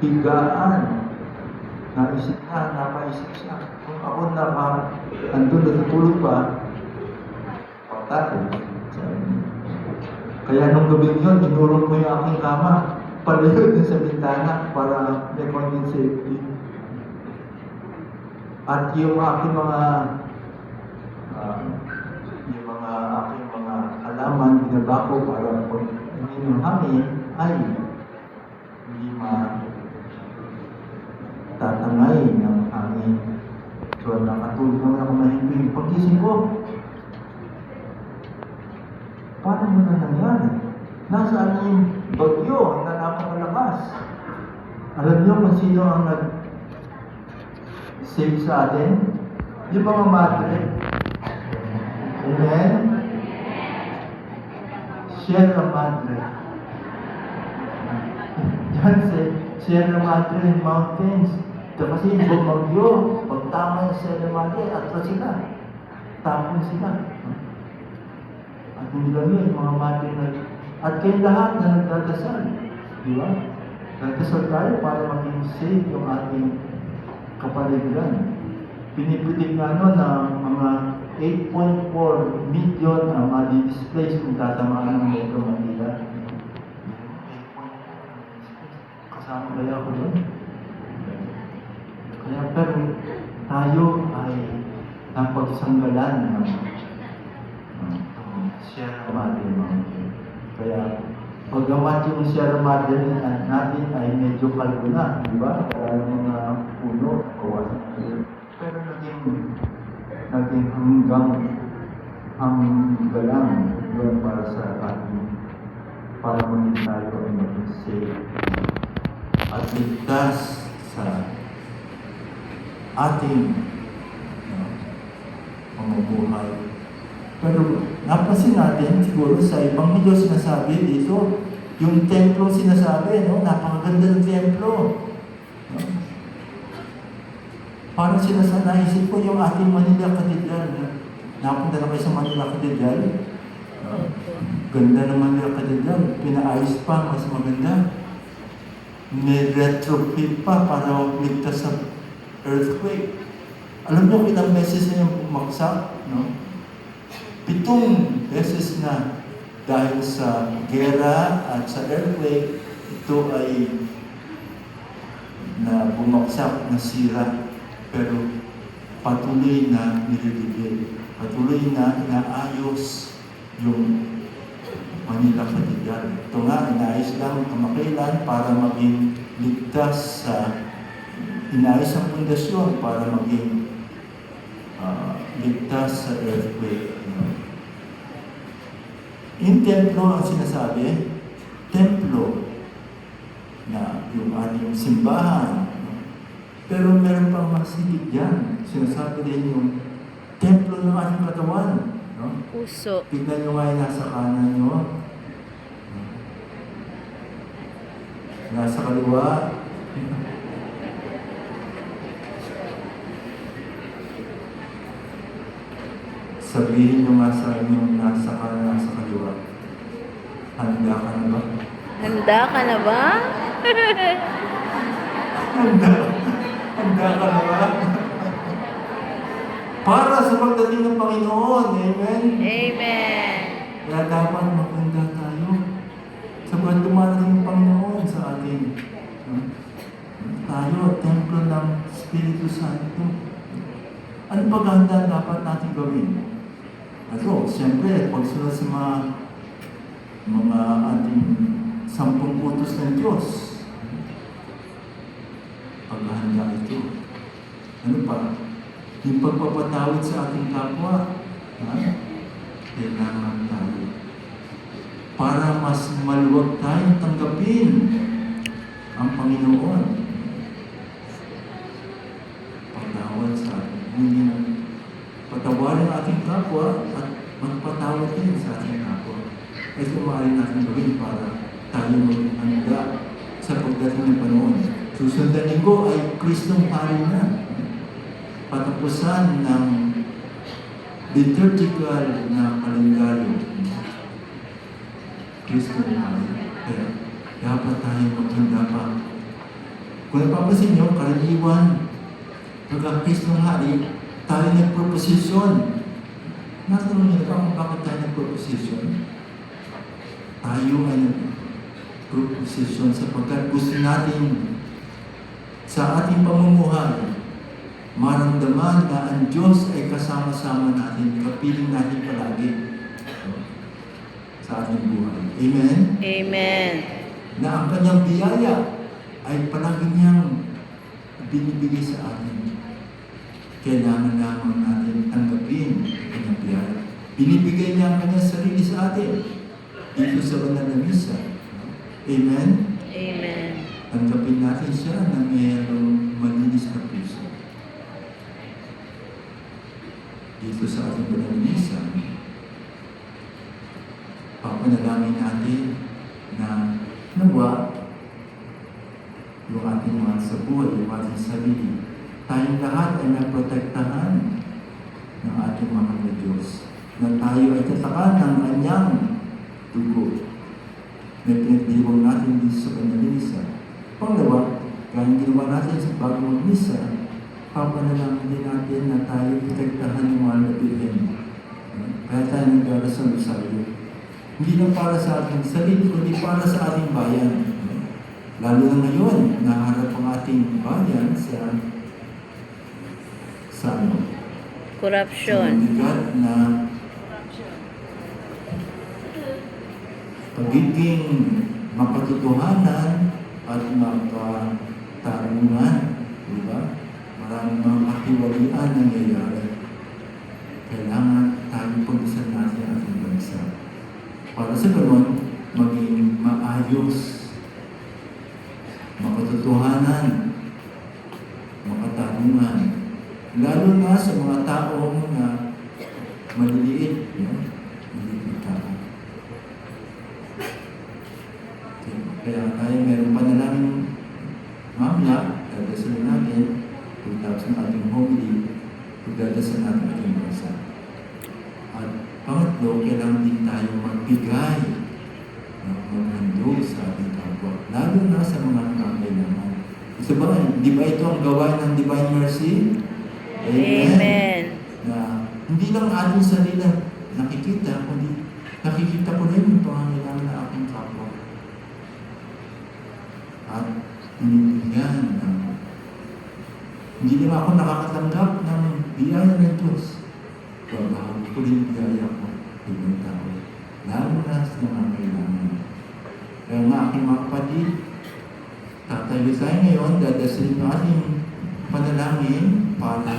higaan. Napaisip siya. Kung ako andun natutulog pa, patay. Kaya nung gabi yun, inurong ko yung aking kama, palayo din sa bintana para may konting safety. At yung aking aking mga halaman, binaba ko para pag yung hangin ay hindi matatangay ng hangin. So, nakatulog naman ako mahimbing. Pag-gising ko, paano mo na nangyari? Nasaan yung bagyo na napakalakas? Alam niyo kung sino ang nag-save sa atin? Yung mga madre. Amen? Sierra Madre. Yan Sierra Madre Mountains. Ito kasi yung bumagyo. Pag tama yung Sierra Madre, atras sila. Tapon sila. At hindi lang yun, mga madre na... At kayo lahat na nagdadasal. Di ba? Nagdasal tayo para maging safe yung ating kapaligiran. Pinipitik nga nun na mga 8.4 million ang madi-displace kung tatamaan ng Metro Manila. 8.4 kasama kaya ako doon. Kaya pero tayo ay napagsanggalan ng Sierra Madre Mountain. Kaya paggamat yung Sierra Madre natin ay medyo kalbo na, di ba? Kaya yung mga puno, kawasan. Pero naging hanggalang yun para sa ating para maging tayo ay maging safe at ligtas sa ating pamumuhay. Pero napansin natin siguro sa ibang video sinasabi dito, yung templo sinasabi, no? Napakaganda ng templo. No? Parang naisip ko yung ating Manila Cathedral. Napunta na kayo sa Manila Cathedral. Ganda ng Manila Cathedral. Pinaayos pa, mas maganda. May retrofit pa para ligtas sa earthquake. Alam niyo ilang beses na yung pumaksak? No? 7 beses na dahil sa gera at sa earthquake, ito ay na bumagsak, nasira. Pero patuloy na nililibig. Patuloy na inaayos yung Manila Cathedral. Ito nga, inaayos lang kamakailan para maging ligtas sa inaayos ang pundasyon para maging ligtas sa earthquake. Yung templo ang sinasabi, templo na yung ating simbahan. Pero meron pang masigit dyan. Sinasabi din yung templo ng ating katawan. No? Puso. Tignan nyo nga yung nasa kanan nyo. Nasa kaliwa. Sabihin nyo nga sa inyong nasa kanan, nasa kaliwa. Handa ka na ba? Handa ka na ba? Handa ka na ba? Para sa pagdating ng Panginoon. Amen? Amen. Kaya dapat maghanda tayo. Sabagat dumarating ang Panginoon sa atin. Tayo, templo ng Espiritu Santo. Ano paghahanda dapat natin gawin? Ano, siyempre, pagsunod sa mga ating 10 utos ng Diyos. Paghahanda ito. Ano pa? Yung pagpapatawad sa ating kapwa. Kailangan tayo. Para mas maluwag tayong tanggapin ang Panginoon. Patawad sa atin. Patawarin ang ating kapwa at magpatawad din sa ating kapwa. Ito maaari natin gawin para tayo mag-handa sa pagdating ng panahon. Susundan linggo ay Kristong Hari na. Patapusan ng liturgical na kalendaryo. Kristong Hari. Kaya dapat tayo maghanda pa Kung napapansin nyo, karaniwan, pagka-Kristo ng hari, tayo nagproposisyon. Natanong niyo ba kung bakit tayo nagproposisyon? Tayo ay nagproposisyon sapagkat gusto natin sa ating pamumuhay, maramdaman na ang Diyos ay kasama-sama natin, kapiling natin palagi sa ating buhay. Amen? Amen. Na ang kanyang biyaya ay palagi niyang binibigay sa atin. Kailangan lamang natin tanggapin ang kanyang biyaya. Binibigay niya ang kanyang sarili sa atin dito sa banal na misa. Amen? Amen. Tanggapin natin siya na mayroong malinis na puso. Dito sa ating banal na misa, papanalangin natin na nawa yung ating mga sa buhay, yung ating sarili. Tayong lahat ay naprotektahan ng ating mga na Diyos. Na tayo ay tatakan ng kanyang dugo. Na pinagdiwang natin dito sa Panalisa. Pangalawa, kaya ginawa natin sa bagong mag-misa, papanalangin din natin na tayo protektahan ng mga nabihin. Kaya tayo nagdarasal sa iyo. Hindi lang para sa ating sarili, kundi para sa ating bayan. Lalo na ngayon, naharap ang ating bayan sa ano? Corruption. Sa bigat na pagiging mapatutuhanan at makatarungan. Diba? Maraming mga katiwalian nangyayari. Kailangan tayong pag-isan natin ang ating bansa. Para sa ganon, maging maayos, makatotohanan, makatarungan. Lalo na sa mga taong na maliliit, maliliit tao. Kaya tayo meron panalangin mamaya, dadasalin natin, pagtapos ng ating homily, pagdadasal natin ang ating bansa. At pangatlo, kailangan din tayo magbigay ng maghandog sa ating kapwa, lalo na sa mga kakailangan. Isa ba, di ba ito ang gawain ng Divine Mercy? Amen. Na hindi lang ating sarili nakikita, kundi nakikita ko rin yung pangangailangan na aking kapwa. At binibigyan ng hindi lang ako nakakatanggap ng biyaya ng Diyos. Babahagi ko rin yung biyaya ko ibang tao. Lalo na sa mga kailangan. Kaya nga aking mga kapatid, tatayo tayo ngayon, dadasalin ng ating panalangin para